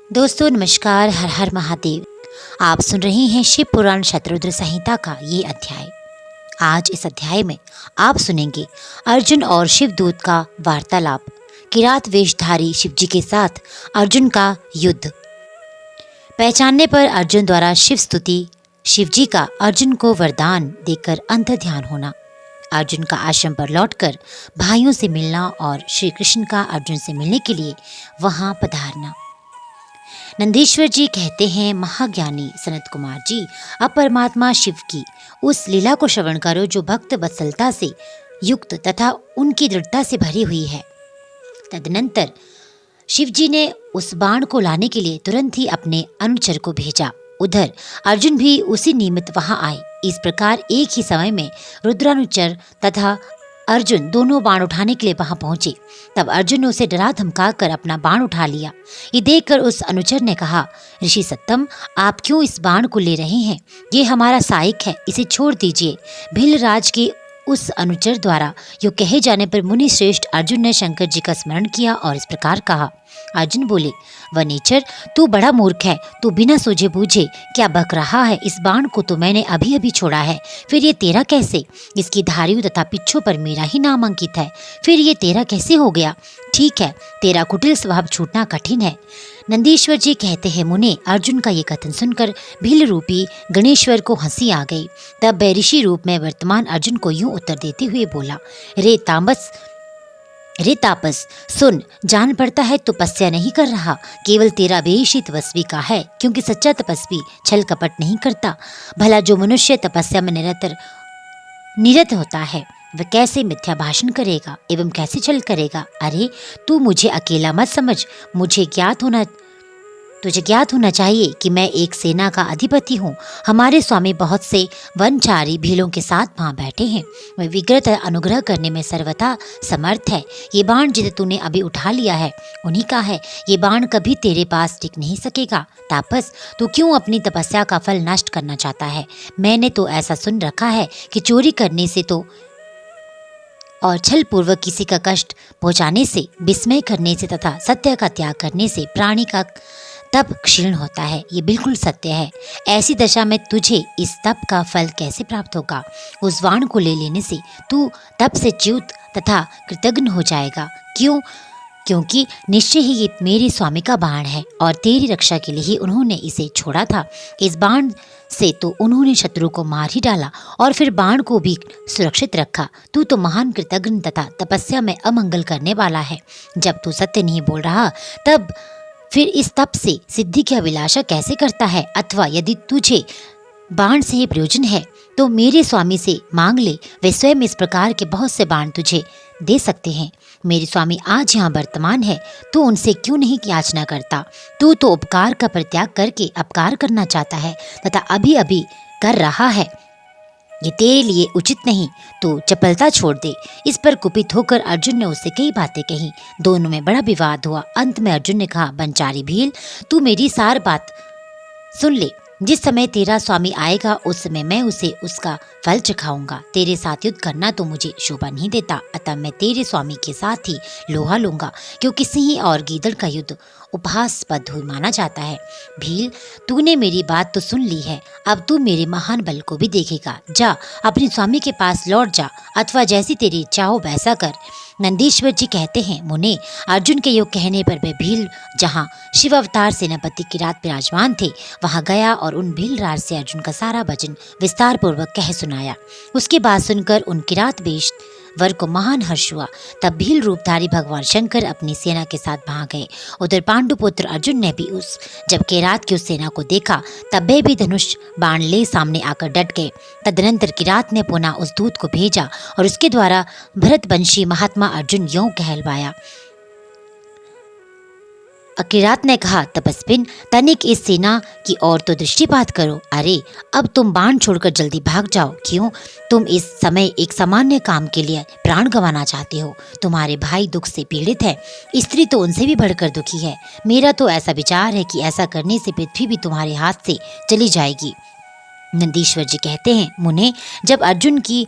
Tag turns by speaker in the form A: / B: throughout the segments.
A: दोस्तों नमस्कार, हर हर महादेव। आप सुन रहे हैं शिव पुराण शतरुद्र संहिता का ये अध्याय। आज इस अध्याय में आप सुनेंगे अर्जुन और शिवदूत का वार्तालाप, किरात वेशधारी शिवजी के साथ अर्जुन का युद्ध। पहचानने पर अर्जुन द्वारा शिव स्तुति, शिवजी का अर्जुन को वरदान देकर अंत ध्यान होना, अर्जुन का आश्रम पर लौटकर भाइयों से मिलना और श्री कृष्ण का अर्जुन से मिलने के लिए वहां पधारना। नंदीश्वर जी कहते हैं, महाज्ञानी सनत कुमार जी, अब परमात्मा शिव की उस लीला को श्रवण करो जो भक्त वत्सलता से युक्त तथा उनकी दृढ़ता से भरी हुई है। तदनंतर शिव जी ने उस बाण को लाने के लिए तुरंत ही अपने अनुचर को भेजा। उधर अर्जुन भी उसी निमित्त वहां आए। इस प्रकार एक ही समय में रुद्रानुचर तथा अर्जुन दोनों बाण उठाने के लिए वहां पहुंचे। तब अर्जुन ने उसे डरा धमका कर अपना बाण उठा लिया। ये देखकर उस अनुचर ने कहा, ऋषि सत्तम, आप क्यों इस बाण को ले रहे हैं? ये हमारा सहायक है, इसे छोड़ दीजिए। भीलराज के उस अनुचर द्वारा यो कहे जाने पर मुनि श्रेष्ठ अर्जुन ने शंकर जी का स्मरण किया और इस प्रकार कहा। अर्जुन बोले, वनेचर, तू बड़ा मूर्ख है, तू बिना सूझे बूझे क्या बक रहा है? इस बाण को तो मैंने अभी अभी छोड़ा है, फिर ये तेरा कैसे? इसकी धारियों तथा पिच्छों पर मेरा ही नाम अंकित है, फिर ये तेरा कैसे हो गया? ठीक है, तेरा कुटिल स्वभाव छूटना कठिन है। नंदीश्वर जी कहते हैं, मुने, अर्जुन का ये कथन सुनकर भील रूपी गणेश्वर को हंसी आ गई। तब वह ऋषि रूप में वर्तमान अर्जुन को यूं उत्तर देते हुए बोला, रे तापस, सुन, जान पड़ता है तपस्या नहीं कर रहा, केवल तेरा वेश ही तपस्वी का है, क्योंकि सच्चा तपस्वी छल कपट नहीं करता। भला जो मनुष्य तपस्या में निरत होता है वह कैसे मिथ्या भाषण करेगा एवं कैसे छल करेगा? अरे तू मुझे अकेला मत समझ, तुझे ज्ञात होना चाहिए कि मैं एक सेना का अधिपति हूँ। हमारे स्वामी बहुत से वनचारी भीलों के साथ वहाँ बैठे हैं। वह विग्रह अनुग्रह करने में सर्वथा समर्थ है। ये बाण जिसे तूने अभी उठा लिया है उन्हीं का है। ये बाण कभी तेरे पास टिक नहीं सकेगा। तापस, तू क्यों अपनी तपस्या का फल नष्ट करना चाहता है? मैंने तो ऐसा सुन रखा है कि चोरी करने से तो और छल पूर्वक किसी का कष्ट पहुँचाने से, विस्मय करने से तथा सत्य का त्याग करने से प्राणी का तप क्षीण होता है। ये बिल्कुल सत्य है। ऐसी दशा में तुझे इस तप का फल कैसे प्राप्त होगा? उस बाण को ले लेने से तू तप से च्युत तथा कृतघ्न हो जाएगा। क्यों? क्योंकि निश्चय ही ये मेरे स्वामी का बाण है और तेरी रक्षा के लिए ही उन्होंने इसे छोड़ा था। इस बाण से तो उन्होंने शत्रु को मार ही डाला और फिर बाण को भी सुरक्षित रखा। तू तो महान कृतघ्न तथा तपस्या में अमंगल करने वाला है। जब तू सत्य नहीं बोल रहा तब फिर इस तप से सिद्धि की अभिलाषा कैसे करता है? अथवा यदि तुझे बाण से ही प्रयोजन है तो मेरे स्वामी से मांग ले, वे स्वयं इस प्रकार के बहुत से बाण तुझे दे सकते हैं। मेरे स्वामी आज यहाँ वर्तमान है, तू उनसे क्यों नहीं याचना करता? तू तो उपकार का परित्याग करके अपकार करना चाहता है तथा अभी अभी कर रहा है। ये तेरे लिए उचित नहीं, तो चपलता छोड़ दे। इस पर कुपित होकर अर्जुन ने उससे कई बातें कही। दोनों में बड़ा विवाद हुआ। अंत में अर्जुन ने कहा, वनचारी भील, तू मेरी सार बात सुन ले। जिस समय तेरा स्वामी आएगा उस समय मैं उसे उसका फल चखाऊंगा। तेरे साथ युद्ध करना तो मुझे शोभा नहीं देता, अतः मैं तेरे स्वामी के साथ ही लोहा लूंगा, क्योंकि सिंह और गीदड़ का युद्ध उपहासास्पद हुई माना जाता है। भील, तूने मेरी बात तो सुन ली है, अब तू मेरे महान बल को भी देखेगा। जा, अपने स्वामी के पास लौट जा, अथवा जैसी तेरी इच्छा हो वैसा कर। नंदीश्वर जी कहते हैं, मुने, अर्जुन के योग कहने पर वह भील जहाँ शिव अवतार सेनापति किरात विराजमान थे वहां गया और उन भीलराज से अर्जुन का सारा वचन विस्तार पूर्वक कह सुनाया। उसकी बात सुनकर उन किरात वेश वर को महान हर्ष हुआ। तब भील रूपधारी भगवान शंकर अपनी सेना के साथ वहां गए। उधर पांडुपुत्र अर्जुन ने भी जब किरात की उस सेना को देखा तब वे भी धनुष बाण ले सामने आकर डट गए। तदनंतर किरात ने पुनः उस दूत को भेजा और उसके द्वारा भरतवंशी महात्मा अर्जुन यों कहलवाया। किरात ने कहा, तपस्विन, तनिक इस सेना की ओर तो दृष्टिपात करो। अरे अब तुम बाण छोड़कर जल्दी भाग जाओ। क्यों? तुम इस समय एक सामान्य काम के लिए प्राण गंवाना चाहते हो। तुम्हारे भाई दुख से पीड़ित है, स्त्री तो उनसे भी बढ़कर दुखी है। मेरा तो ऐसा विचार है कि ऐसा करने से पृथ्वी भी तुम्हारे हाथ से चली जाएगी। नंदीश्वर जी कहते हैं, मुने, जब अर्जुन की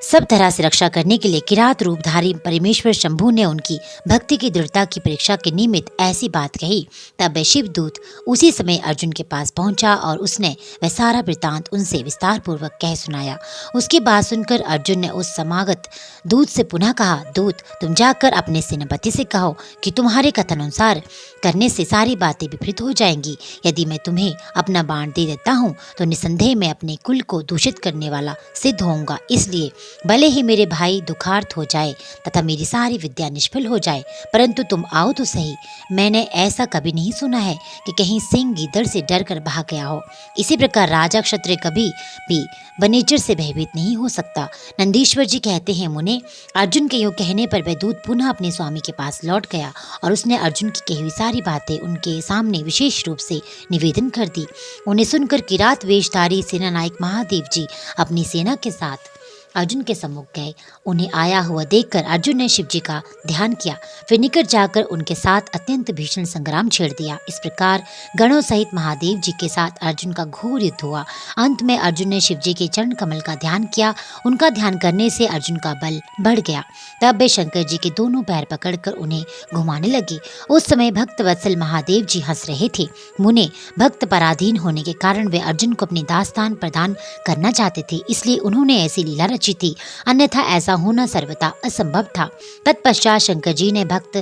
A: सब तरह से रक्षा करने के लिए किरात रूपधारी परमेश्वर शंभु ने उनकी भक्ति की दृढ़ता की परीक्षा के निमित्त ऐसी बात कही। तब वह शिवदूत उसी समय अर्जुन के पास पहुंचा और उसने वह सारा वृतांत उनसे विस्तार पूर्वक कह सुनाया। उसकी बात सुनकर अर्जुन ने उस समागत दूत से पुनः कहा, दूत, तुम जाकर अपने सेनापति से कहो कि तुम्हारे कथन अनुसार करने से सारी बातें विपरीत हो जाएंगी। यदि मैं तुम्हें अपना बाण दे देता हूँ तो निसंदेह मैं अपने कुल को दूषित करने वाला सिद्ध होऊंगा। इसलिए भले ही मेरे भाई दुखार्थ हो जाए तथा मेरी सारी विद्या निष्फल हो जाए, परंतु तुम आओ तो सही। मैंने ऐसा कभी नहीं सुना है कि कहीं सिंह गीदड़ से डर कर भाग गया हो। इसी प्रकार राजा क्षत्रिय कभी भी वनेचर से भयभीत नहीं हो सकता। नंदीश्वर जी कहते हैं, मुने, अर्जुन के यूं कहने पर वह दूत पुनः अपने स्वामी के पास लौट गया और उसने अर्जुन की कही हुई सारी बातें उनके सामने विशेष रूप से निवेदन कर दी। उन्हें सुनकर किरात वेशधारी सेनानायक महादेव जी अपनी सेना के साथ अर्जुन के सम्मुख गए। उन्हें आया हुआ देखकर अर्जुन ने शिव जी का ध्यान किया, फिर निकट जाकर उनके साथ अत्यंत भीषण संग्राम छेड़ दिया। इस प्रकार गणों सहित महादेव जी के साथ अर्जुन का घोर युद्ध हुआ। अंत में अर्जुन ने शिव जी के चरण कमल का ध्यान किया। उनका ध्यान करने से अर्जुन का बल बढ़ गया। तब वे शंकर जी के दोनों पैर पकड़कर उन्हें घुमाने लगे। उस समय भक्त वत्सल महादेव जी हंस रहे थे। मुने, भक्त पराधीन होने के कारण वे अर्जुन को अपनी दास्तान प्रदान करना चाहते थे, इसलिए उन्होंने ऐसी लीला रची थी, अन्यथा ऐसा होना सर्वथा असंभव था। तत्पश्चात शंकर जी ने भक्त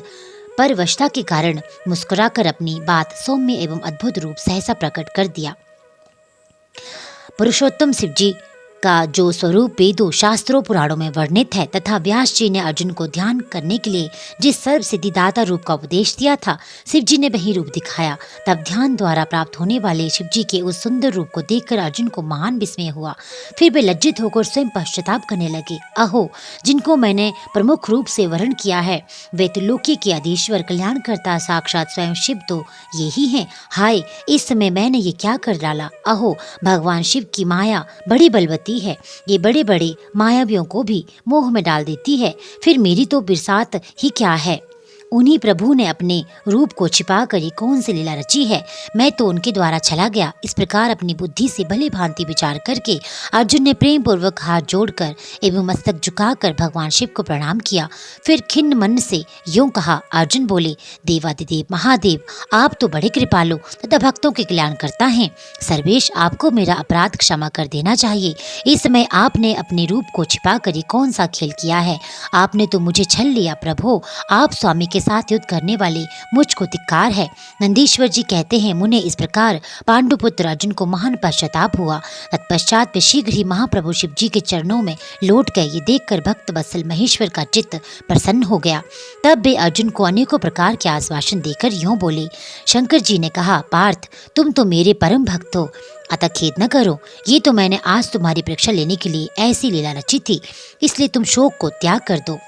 A: परवशता के कारण मुस्कुराकर अपनी बात सौम्य एवं अद्भुत रूप सहसा प्रकट कर दिया। पुरुषोत्तम शिव जी का जो स्वरूप वेदों, शास्त्रों, पुराणों में वर्णित है तथा व्यास जी ने अर्जुन को ध्यान करने के लिए जिस सर्व सिद्धिदाता रूप का उपदेश दिया था, शिव जी ने वही रूप दिखाया। तब ध्यान द्वारा प्राप्त होने वाले शिव जी के उस सुंदर रूप को देखकर अर्जुन को महान विस्मय हुआ। फिर वे लज्जित होकर स्वयं पश्चाताप करने लगे। अहो, जिनको मैंने प्रमुख रूप से वर्ण किया है वे त्रिलोकी के अधीश्वर कल्याणकर्ता साक्षात स्वयं शिव तो यही हैं। हाय, इस समय मैंने ये क्या कर डाला। अहो, भगवान शिव की माया बड़ी बलवती है, ये बड़े बड़े मायावियों को भी मोह में डाल देती है। फिर मेरी तो बिरसात ही क्या है। उन्हीं प्रभु ने अपने रूप को छिपा कर ये कौन सी लीला रची है। मैं तो उनके द्वारा चला गया। इस प्रकार अपनी बुद्धि से भली भांति विचार करके अर्जुन ने प्रेम पूर्वक हाथ जोड़कर एवं मस्तक झुकाकर भगवान शिव को प्रणाम किया। फिर खिन्न मन से यूं कहा। अर्जुन बोले, देवादिदेव महादेव, आप तो बड़े कृपालु तथा भक्तों के कल्याण करता हैं। सर्वेश, आपको मेरा अपराध क्षमा कर देना चाहिए। इस समय आपने अपने रूप को छिपा कर ये कौन सा खेल किया है। आपने तो मुझे छल लिया। प्रभु, आप स्वामी के साथ युद्ध करने वाले मुझको धिक्कार है। नंदीश्वर जी कहते हैं, मुने, इस प्रकार पांडुपुत्र अर्जुन को महान पश्चाताप हुआ। तत्पश्चात वे शीघ्र ही महाप्रभु शिव जी के चरणों में लौट गए। ये देखकर भक्त वत्सल महेश्वर का चित्त प्रसन्न हो गया। तब वे अर्जुन को अनेकों प्रकार के आश्वासन देकर यूं बोले। शंकर जी ने कहा, पार्थ, तुम तो मेरे परम भक्त हो, अतः खेद न करो। ये तो मैंने आज तुम्हारी परीक्षा लेने के लिए ऐसी लीला रची थी, इसलिए तुम शोक को त्याग कर दो।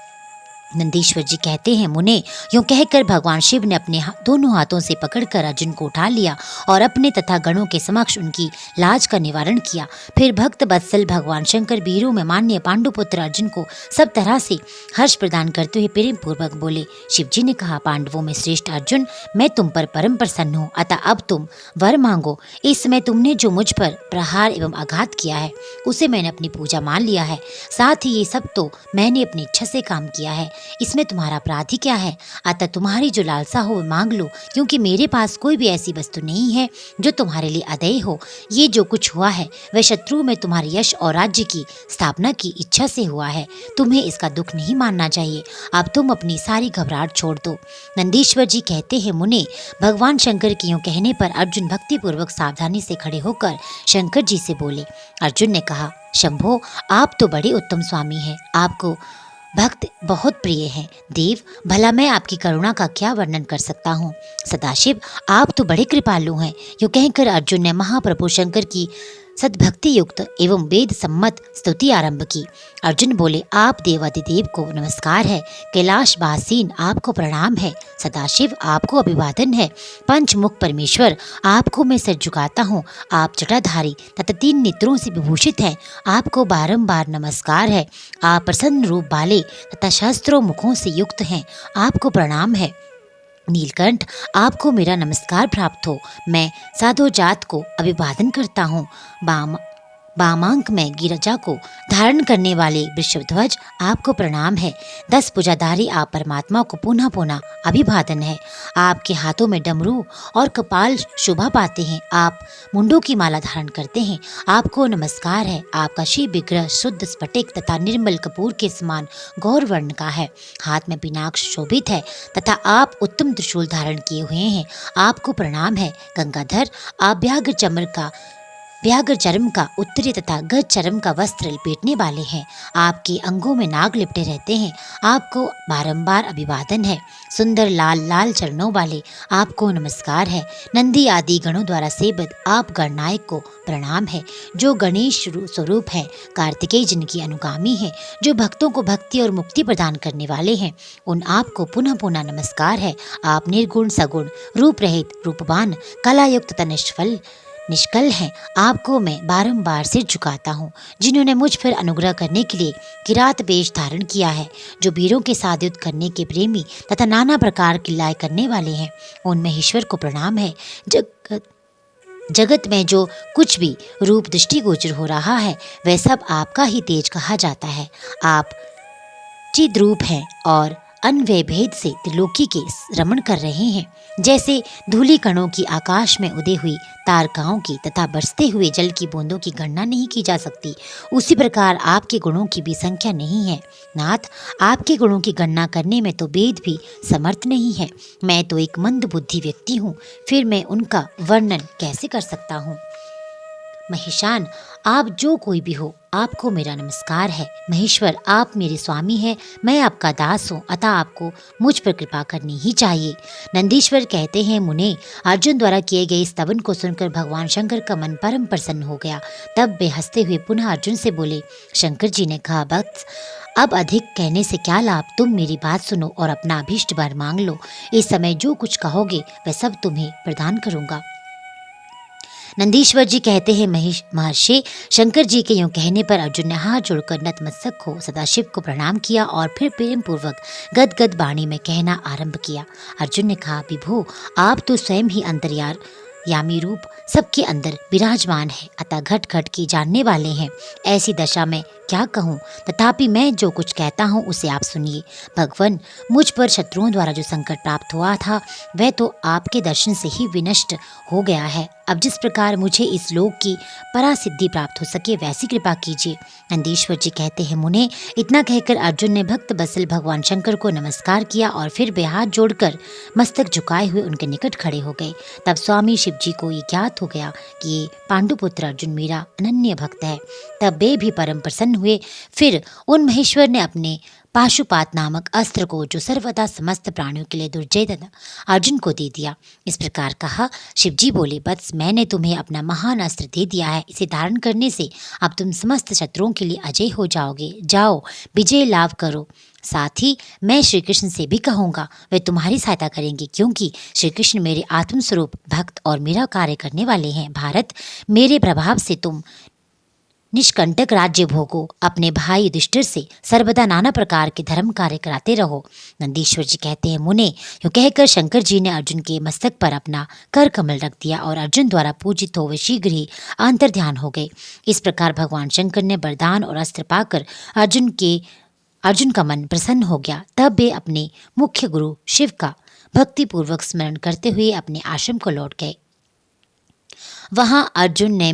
A: नंदीश्वर जी कहते हैं, मुने, यूं कहकर भगवान शिव ने अपने दोनों हाथों से पकड़कर अर्जुन को उठा लिया और अपने तथा गणों के समक्ष उनकी लाज का निवारण किया। फिर भक्त वत्सल भगवान शंकर वीरों में मान्य पांडुपुत्र अर्जुन को सब तरह से हर्ष प्रदान करते हुए प्रेम पूर्वक बोले। शिव जी ने कहा, पांडवों में श्रेष्ठ अर्जुन, मैं तुम पर परम प्रसन्न हूँ, अतः अब तुम वर मांगो। इस समय तुमने जो मुझ पर प्रहार एवं आघात किया है उसे मैंने अपनी पूजा मान लिया है। साथ ही ये सब तो मैंने अपनी इच्छा से काम किया है, इसमें तुम्हारा अपराध ही क्या है। अतः तुम्हारी जो लालसा हो मांग लो, क्योंकि मेरे पास कोई भी ऐसी वस्तु नहीं है जो तुम्हारे लिए अदेय हो। ये जो कुछ हुआ है वह शत्रु में तुम्हारे यश और राज्य की स्थापना की इच्छा से हुआ है। तुम्हें इसका दुख नहीं मानना चाहिए। अब तुम अपनी सारी घबराहट छोड़ दो। नंदीश्वर जी कहते हैं, मुने, भगवान शंकर के यूं कहने पर अर्जुन भक्तिपूर्वक सावधानी से खड़े होकर शंकर जी से बोले। अर्जुन ने कहा, शंभो, आप तो बड़े उत्तम स्वामी हैं, आपको भक्त बहुत प्रिय हैं। देव, भला मैं आपकी करुणा का क्या वर्णन कर सकता हूँ। सदाशिव, आप तो बड़े कृपालु हैं। यूं कहकर अर्जुन ने महाप्रभु शंकर की सद्भक्ति युक्त एवं वेद सम्मत स्तुति आरंभ की। अर्जुन बोले, आप देवादिदेव को नमस्कार है, कैलाश वासीन आपको प्रणाम है, सदाशिव आपको अभिवादन है, पंचमुख परमेश्वर आपको मैं सिर झुकाता हूँ, आप जटाधारी तथा 3 नेत्रों से विभूषित हैं, आपको बारंबार नमस्कार है, आप प्रसन्न रूप वाले तथा सहस्त्रों मुखों से युक्त हैं, आपको प्रणाम है। नीलकंठ, आपको मेरा नमस्कार प्राप्त हो। मैं साधु जात को अभिवादन करता हूँ। वामांक में गिरजा को धारण करने वाले वृषभध्वज आपको प्रणाम है। 10 भुजाधारी आप परमात्मा को पुनः पुनः अभिवादन है। आपके हाथों में डमरू और कपाल शोभा पाते हैं। आप मुंडों की माला धारण करते हैं। आपको नमस्कार है। आपका शिव विग्रह शुद्ध स्फटिक तथा निर्मल कपूर के समान गौर वर्ण का है। हाथ में पिनाक्ष शोभित है तथा आप उत्तम त्रिशूल धारण किए हुए हैं। आपको प्रणाम है। गंगाधर, आप व्याघ्र चर्म का उत्तरी तथा गज चर्म का वस्त्र लपेटने वाले हैं। आपके अंगों में नाग लिपटे रहते हैं। आपको बारंबार अभिवादन है। सुंदर लाल लाल चरणों वाले आपको नमस्कार है। नंदी आदि गणों द्वारा सेवित आप गणनायक को प्रणाम है, जो गणेश स्वरूप है। कार्तिकेय जिनकी अनुगामी है, जो भक्तों को भक्ति और मुक्ति प्रदान करने वाले हैं, उन आपको पुनः पुनः नमस्कार है। आप निर्गुण सगुण रूप रहित रूपवान कलायुक्त तथा निष्कल हैं। आपको मैं बारंबार सिर झुकाता हूँ। जिन्होंने मुझ पर अनुग्रह करने के लिए किरात वेश धारण किया है, जो वीरों के साथ युद्ध करने के प्रेमी तथा नाना प्रकार की लय करने वाले हैं, उनमें ईश्वर को प्रणाम है। जगत में जो कुछ भी रूप दृष्टिगोचर हो रहा है, वह सब आपका ही तेज कहा जाता है। आप चिद्रूप हैं और अन्वय भेद से त्रिलोकी के रमण कर रहे हैं। जैसे धूलि कणों की आकाश में उदय हुई तारकाओं की तथा बरसते हुए जल की बूंदों की गणना नहीं की जा सकती, उसी प्रकार आपके गुणों की भी संख्या नहीं है। नाथ, आपके गुणों की गणना करने में तो वेद भी समर्थ नहीं है। मैं तो एक मंद बुद्धि व्यक्ति हूँ, फिर मैं उनका वर्णन कैसे कर सकता हूँ। महेशान, आप जो कोई भी हो, आपको मेरा नमस्कार है। महेश्वर, आप मेरे स्वामी हैं, मैं आपका दास हूँ, अतः आपको मुझ पर कृपा करनी ही चाहिए। नंदीश्वर कहते हैं, मुने, अर्जुन द्वारा किए गए स्तवन को सुनकर भगवान शंकर का मन परम प्रसन्न हो गया। तब वे हंसते हुए पुनः अर्जुन से बोले। शंकर जी ने कहा, भक्त, अब अधिक कहने से क्या लाभ, तुम मेरी बात सुनो और अपना अभीष्ट वर मांग लो। इस समय जो कुछ कहोगे वह सब तुम्हें प्रदान करूंगा। नंदीश्वर जी कहते हैं, महर्षि, शंकर जी के यूं कहने पर अर्जुन ने हाथ जोड़कर नतमस्तक हो सदाशिव को प्रणाम किया और फिर प्रेम पूर्वक गदगद वाणी में कहना आरंभ किया। अर्जुन ने कहा, विभो, आप तो स्वयं ही अंतर्यामी रूप सबके अंदर विराजमान है, अतः घट घट की जानने वाले हैं। ऐसी दशा में क्या कहूँ, तथापि मैं जो कुछ कहता हूँ उसे आप सुनिए। भगवान, मुझ पर शत्रुओं द्वारा जो संकट प्राप्त हुआ था, वह तो आपके दर्शन से ही विनष्ट हो गया है। अब जिस प्रकार मुझे इस लोक की परासिद्धि प्राप्त हो सके, वैसी कृपा कीजिए। नंदीश्वर जी कहते हैं, मुने, इतना कहकर अर्जुन ने भक्त बसल भगवान शंकर को नमस्कार किया और फिर वे हाथ जोड़कर मस्तक झुकाए हुए उनके निकट खड़े हो गए। तब स्वामी शिव जी को ये ज्ञात हो गया कि ये पांडुपुत्र अर्जुन मेरा अनन्य भक्त है। तब वे भी परम प्रसन्न हुए। फिर उन महेश्वर ने अपने पाशुपात नामक अस्त्र को, जो सर्वदा समस्त प्राणियों के लिए दुर्जय था, अर्जुन को दे दिया। इस प्रकार कहा। शिवजी बोले, बस मैंने तुम्हें अपना महान अस्त्र दे दिया है। इसे धारण करने से अब तुम समस्त शत्रुओं के लिए अजय हो जाओगे। जाओ, विजय लाभ करो। साथ ही मैं श्री कृष्ण से भी कहूँगा, वे तुम्हारी सहायता करेंगे, क्योंकि श्री कृष्ण मेरे आत्मस्वरूप भक्त और मेरा कार्य करने वाले हैं। भारत, मेरे प्रभाव से तुम निष्कंटक राज्य भोगो। अपने भाई युधिष्ठिर से सर्वदा नाना प्रकार के धर्म कार्य कराते रहो। नंदीश्वर जी कहते हैं, मुने, यूँ कहकर शंकर जी ने अर्जुन के मस्तक पर अपना कर कमल रख दिया और अर्जुन द्वारा पूजित हो वे शीघ्र ही अंतर्ध्यान हो गए। इस प्रकार भगवान शंकर ने वरदान और अस्त्र पाकर अर्जुन का मन प्रसन्न हो गया। तब वे अपने मुख्य गुरु शिव का भक्तिपूर्वक स्मरण करते हुए अपने आश्रम को लौट गए। वहां अर्जुन ने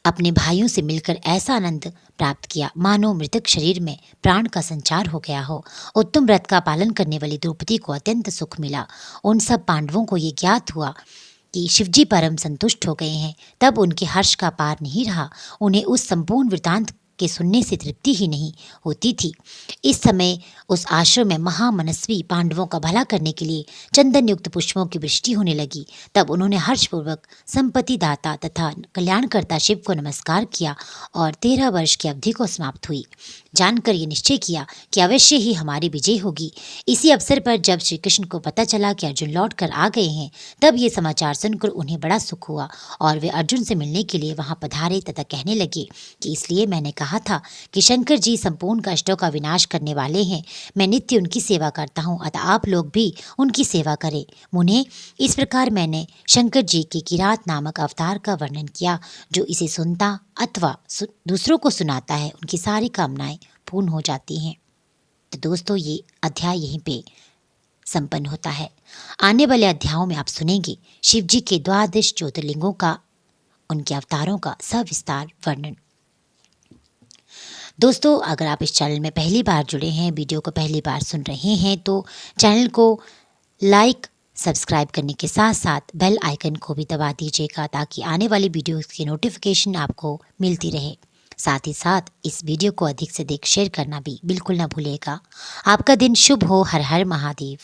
A: अपने भाइयों से मिलकर ऐसा आनंद प्राप्त किया, मानो मृतक शरीर में प्राण का संचार हो गया हो। उत्तम व्रत का पालन करने वाली द्रौपदी को अत्यंत सुख मिला। उन सब पांडवों को ये ज्ञात हुआ कि शिवजी परम संतुष्ट हो गए हैं। तब उनके हर्ष का पार नहीं रहा। उन्हें उस संपूर्ण वृतांत के सुनने से तृप्ति ही नहीं होती थी। इस समय उस आश्रम में महामनस्वी पांडवों का भला करने के लिए चंदन युक्त पुष्पों की वृष्टि होने लगी। तब उन्होंने हर्षपूर्वक संपत्ति दाता तथा कल्याणकर्ता शिव को नमस्कार किया और 13 वर्ष की अवधि को समाप्त हुई। जानकर ये निश्चय किया कि अवश्य ही हमारी विजय होगी। इसी अवसर पर जब श्री कृष्ण को पता चला कि अर्जुन लौट कर आ गए हैं, तब ये समाचार सुनकर उन्हें बड़ा सुख हुआ और वे अर्जुन से मिलने के लिए वहां पधारे तथा कहने लगे कि इसलिए मैंने कहा कहा था कि शंकर जी संपूर्ण कष्टों का विनाश करने वाले हैं। मैं नित्य उनकी सेवा करता हूँ, अतः आप लोग भी उनकी सेवा करें। मुने, इस प्रकार मैंने शंकर जी के किरात नामक अवतार का वर्णन किया। जो इसे सुनता अथवा दूसरों को सुनाता है, उनकी सारी कामनाएं पूर्ण हो जाती हैं। तो दोस्तों, ये अध्याय यहीं पे संपन्न होता है। आने वाले अध्यायों में आप सुनेंगे शिव जी के द्वादश ज्योतिर्लिंगों का, उनके अवतारों का सविस्तार वर्णन। दोस्तों, अगर आप इस चैनल में पहली बार जुड़े हैं, वीडियो को पहली बार सुन रहे हैं, तो चैनल को लाइक सब्सक्राइब करने के साथ साथ बेल आइकन को भी दबा दीजिएगा, ताकि आने वाली वीडियोस की नोटिफिकेशन आपको मिलती रहे। साथ ही साथ इस वीडियो को अधिक से अधिक शेयर करना भी बिल्कुल ना भूलिएगा। आपका दिन शुभ हो। हर हर महादेव।